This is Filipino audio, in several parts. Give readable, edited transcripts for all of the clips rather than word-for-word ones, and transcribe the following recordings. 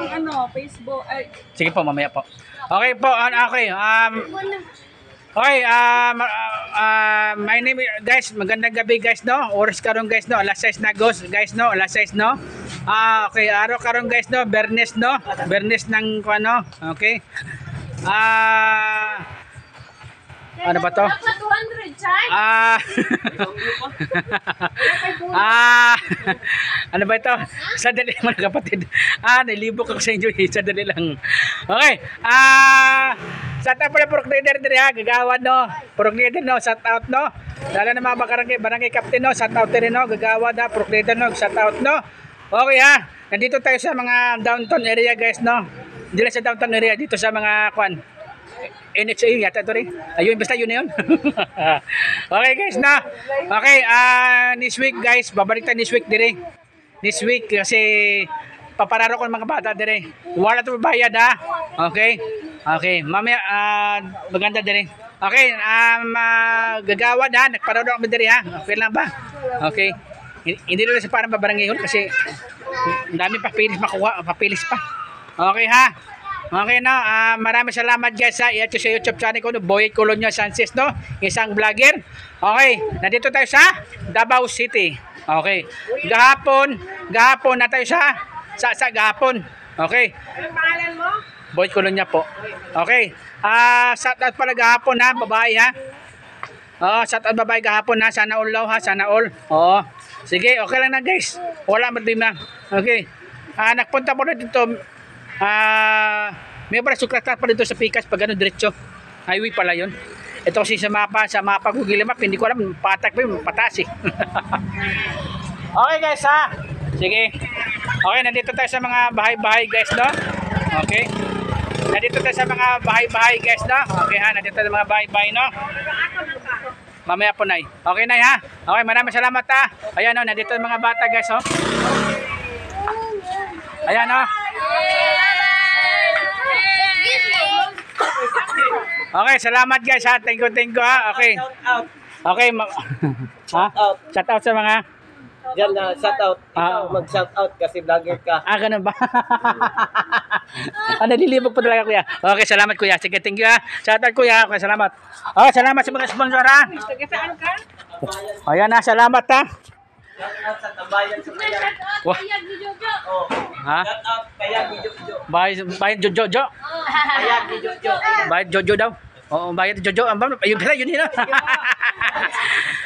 ano, Facebook. Ay. Sige po, mamaya po. Okay po, okay. Okay, my name is, guys, magandang gabi guys, no? Oras karon guys, no? Alas 6 na guys, no? Alas 6, no? Okay, araw karon guys, no? Bernes, no? Bernes ng ano? Okay. Ano ba to? Ano ba ito? Sadali mga kapatid. Nilibok ako sa inyo. Sadali lang. Okay. Shout out pala Purok Leader diri ha. Gagawad no. Purok Leader no. Shout out no. Lalo na mga barangay captain no. Shout out rin no. Gagawad ha. Purok Leader no. Shout out no. Okay ha. Nandito tayo sa mga downtown area guys no. Hindi lang sa downtown area. Dito sa mga kwan. NHA yata ito rin. Ayun, basta yun na yun. Okay guys na. Okay, this week guys, babalik tayo this week dire. This week kasi papararo ko ng mga bata dire. Wala ito bayad ha. Okay. Okay, mamaya maganda dire. Okay, gagawad ha. Nagpararo kami dire ha. Okay lang ba? Okay. Hindi rin sa parang babarangay yun kasi ang dami papilis makuha. Papilis pa. Okay ha. Okay no, maraming salamat guys ha. I-add sa YouTube channel ko no, Boyet Colonia Sanchez no, isang vlogger. Okay, nandito tayo sa Davao City. Okay. Gahapon na tayo sa gahapon. Okay. Anong pangalan mo? Boyet Colonia po. Okay. Shout out pala gahapon ha, babae ha. Shout out babae gahapon ha, sana all law ha, sana all. Sige, okay lang na guys. Wala problema. Okay. Nagpunta po na dito. May para sukrata pa dito sa Pikas pag ano diretso. Highway pala 'yon. Ito kasi sa mapa Google Map, hindi ko alam patak ba 'yung pataas eh. Okay guys ha. Sige. Okay, nandito tayo sa mga bahay-bahay guys no. Okay. Nandito tayo sa mga bahay-bahay guys no. Okay ha, nandito tayo sa mga bahay-bahay no. Mamaya po nay. Okay nay ha. Okay, maraming salamat ha. Ayan no, nandito yung mga bata guys oh. Ayan no. Okay, salamat guys ha. Thank you ha. Okay. Okay, ha? Shout out sa mga Diyan na shout out. Ikaw mag-shout out kasi vlogger ka. ganun ba? Nalilibog po talaga kuya. Okay, salamat kuya. Sige, thank you ha. Shout out kuya. Okay, salamat. Okay, salamat sa mga sponsor ha. Saan ka? Ayan na, salamat ha. Shout out sa Tambayan sa Bayan. Kayag ni Jojo. Oh. Ha? Shout out Kayag ni Jojo. Bayad Jojo. Kayag ni Jojo. Bayad Jojo daw. Oo, bayad Jojo. Ayun pala, yun yun.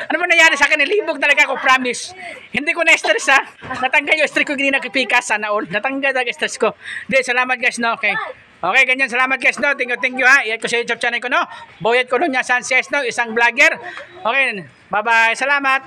Ano ba nangyari sa akin? Nilibog talaga ako, promise. Hindi ko na-stress ha. Natanggal yung stress ko, hindi nakipikas sana all. Natanggal talaga stress ko. Hindi, salamat guys no. Okay. Okay, ganyan. Salamat guys no. Thank you ha. I-add ko sa YouTube channel ko no. Boyet Colonia Sanchez no. Isang vlogger. Okay. Bye-bye. Salamat.